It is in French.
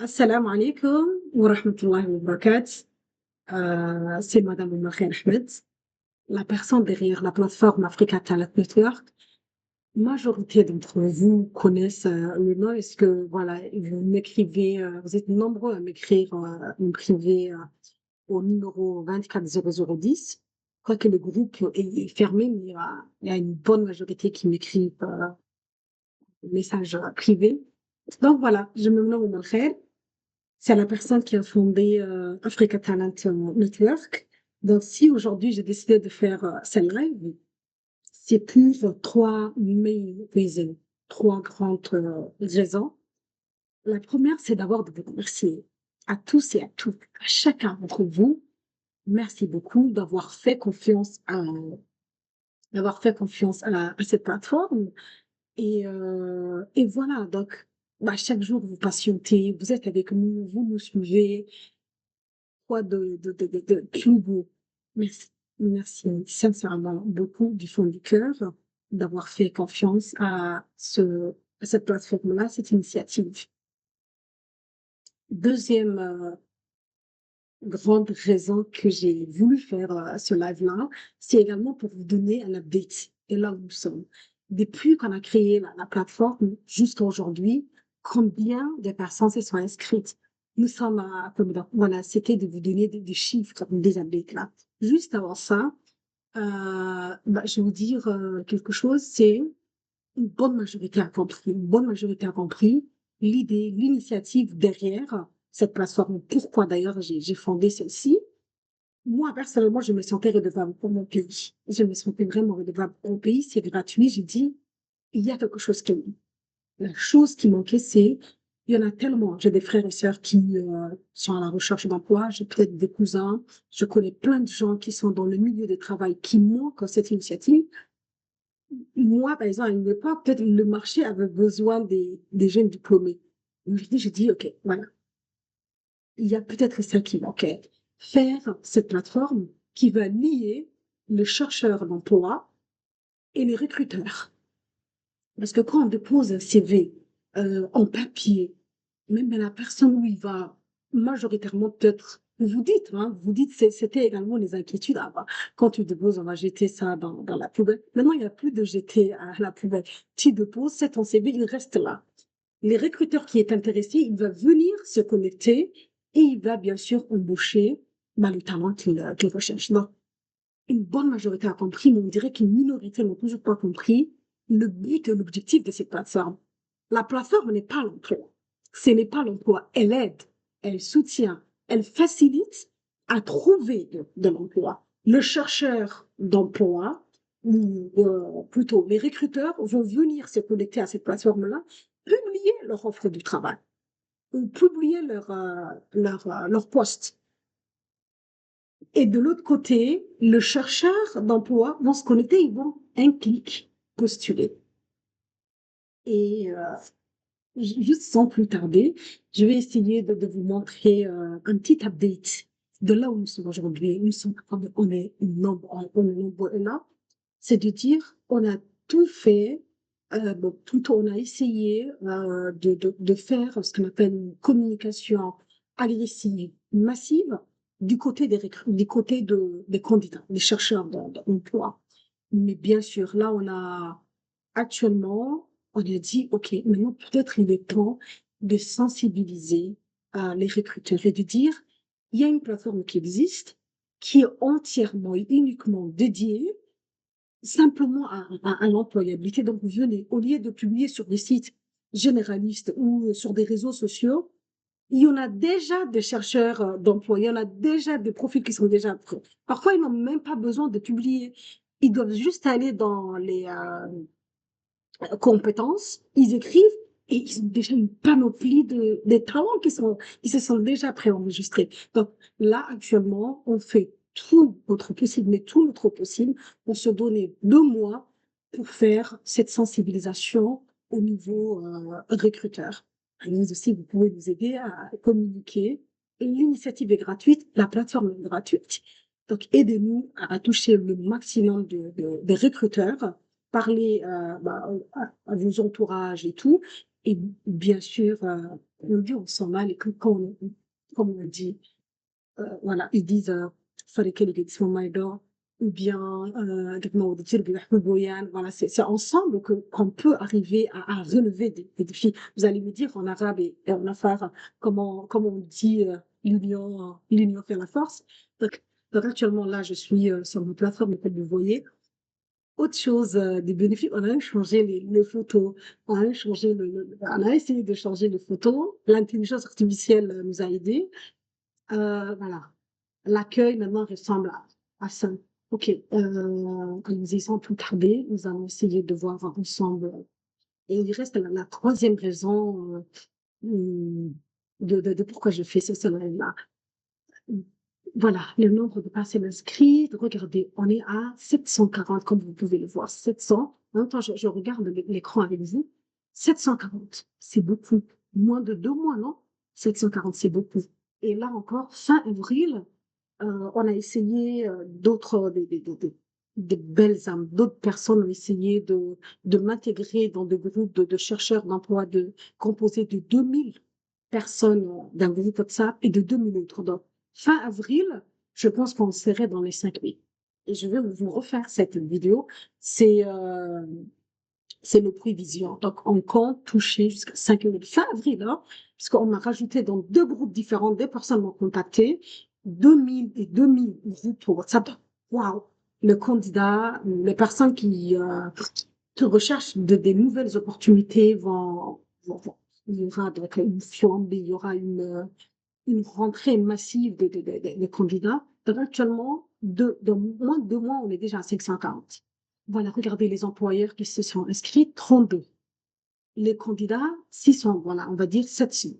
Assalamu alaikum wa rahmatullahi wa barakatuh. C'est Madame Oumar Ahmed, la personne derrière la plateforme Africa Talent Network. Majorité d'entre vous connaissent le nom. Est-ce que voilà, vous m'écrivez, vous êtes nombreux à m'écrire en privé au numéro 24010. Je crois que le groupe est fermé, mais il y a une bonne majorité qui m'écrivent message privé. Donc voilà, je me nomme Oumar. C'est la personne qui a fondé Africa Talent Network. Donc, si aujourd'hui j'ai décidé de faire ce live, c'est pour trois main reasons, trois grandes raisons. La première, c'est d'abord de vous remercier à tous et à toutes, à chacun d'entre vous. Merci beaucoup d'avoir fait confiance à cette plateforme. Et voilà, donc, bah, chaque jour, vous patientez, vous êtes avec nous, vous nous suivez. Quoi de plus beau. Merci, merci sincèrement beaucoup du fond du cœur d'avoir fait confiance à cette plateforme-là, cette initiative. Deuxième grande raison que j'ai voulu faire ce live-là, c'est également pour vous donner un update et là où nous sommes. Depuis qu'on a créé la plateforme jusqu'à aujourd'hui, combien de personnes se sont inscrites? Nous sommes à, voilà, c'était de vous donner des chiffres, des updates là. Juste avant ça, je vais vous dire quelque chose, c'est une bonne majorité a compris, une bonne majorité a compris l'idée, l'initiative derrière cette plateforme. Pourquoi d'ailleurs j'ai fondé celle-ci? Moi, personnellement, je me sentais redevable pour mon pays. Je me sentais vraiment redevable pour mon pays. C'est gratuit. J'ai dit, il y a quelque chose qui manque. La chose qui manquait, c'est, il y en a tellement. J'ai des frères et sœurs qui sont à la recherche d'emploi. J'ai peut-être des cousins. Je connais plein de gens qui sont dans le milieu du travail qui manquent cette initiative. Moi, par exemple, à une époque, peut-être le marché avait besoin des jeunes diplômés. J'ai dit, OK, voilà, il y a peut-être ça qui manquait. Faire cette plateforme qui va lier les chercheurs d'emploi et les recruteurs. Parce que quand on dépose un CV en papier, même la personne où il va majoritairement peut-être, vous dites, c'était également les inquiétudes avant. Quand tu déposes, on va jeter ça dans la poubelle. Maintenant, il n'y a plus de jeter à la poubelle. Tu déposes, c'est ton CV, il reste là. Les recruteurs qui est intéressé, il va venir se connecter et il va bien sûr embaucher le talent qu'il recherche. Donc, une bonne majorité a compris, mais on dirait qu'une minorité n'a toujours pas compris le but et l'objectif de cette plateforme. La plateforme n'est pas l'emploi. Ce n'est pas l'emploi. Elle aide, elle soutient, elle facilite à trouver de l'emploi. Le chercheur d'emploi, ou plutôt les recruteurs, vont venir se connecter à cette plateforme-là, publier leur offre du travail ou publier leur poste. Et de l'autre côté, le chercheur d'emploi vont se connecter, ils vont un clic postuler. Et juste sans plus tarder, je vais essayer de vous montrer un petit update de là où nous sommes aujourd'hui. On est nombreux là. C'est de dire, on a tout fait, plutôt on a essayé de faire ce qu'on appelle une communication agressive, massive, du côté des candidats, des chercheurs d'emploi. Mais bien sûr, là, actuellement, on a dit, OK, maintenant, peut-être il est temps de sensibiliser les recruteurs et de dire, il y a une plateforme qui existe, qui est entièrement et uniquement dédiée simplement à l'employabilité. Donc, vous venez, au lieu de publier sur des sites généralistes ou sur des réseaux sociaux, il y en a déjà des chercheurs d'emploi, il y en a déjà des profils qui sont déjà prêts. Parfois, ils n'ont même pas besoin de publier. Ils doivent juste aller dans les compétences, ils écrivent et ils ont déjà une panoplie de talents qui se sont déjà préenregistrés. Donc là, actuellement, on fait tout notre possible, mais tout notre possible pour se donner 2 mois pour faire cette sensibilisation au niveau recruteur. Et nous aussi, vous pouvez nous aider à communiquer. L'initiative est gratuite, la plateforme est gratuite. Donc, aidez-nous à toucher le maximum de recruteurs, parler à vos entourages et tout. Et bien sûr, on dit on sent mal et que comme on dit, voilà, ils disent فريق اللي قدسمو ما يدور ou bien قد ما ودي تشربي لحم بويان. Voilà, c'est ensemble que qu'on peut arriver à relever des défis. Vous allez me dire en arabe et en afar comment on dit l'union fait la force. Donc actuellement là, je suis sur une plateforme comme vous voyez. Autre chose, des bénéfices, on a même changé les photos, on a même changé on a essayé de changer les photos. L'intelligence artificielle nous a aidés. Voilà. L'accueil maintenant ressemble à ça. Ok, nous y sommes tout tardés. Nous allons essayer de voir ensemble. Et il reste la troisième raison de pourquoi je fais ce live-là. Voilà, le nombre de personnes inscrites. Regardez, on est à 740, comme vous pouvez le voir. 700. En même temps, je regarde l'écran avec vous. 740, c'est beaucoup. Moins de 2 mois, non? 740, c'est beaucoup. Et là encore, fin avril, on a essayé d'autres, des belles âmes, d'autres personnes ont essayé de m'intégrer dans des groupes de chercheurs d'emploi composés de 2000 personnes d'un groupe WhatsApp et de 2000 autres. Donc, fin avril, je pense qu'on serait dans les 5000. Et je vais vous refaire cette vidéo. C'est le prévision. Donc, on compte toucher jusqu'à 5000 fin avril, hein, puisqu'on m'a rajouté dans 2 groupes différents, des personnes m'ont contacté, 2000 et 2000 groupes pour WhatsApp. Waouh! Le candidat, les personnes qui recherchent des nouvelles opportunités il y aura donc une flambée, il y aura une rentrée massive de candidats. Donc, actuellement, dans moins de 2 mois, on est déjà à 540. Voilà, regardez les employeurs qui se sont inscrits, 32. Les candidats, 600, voilà, on va dire 700.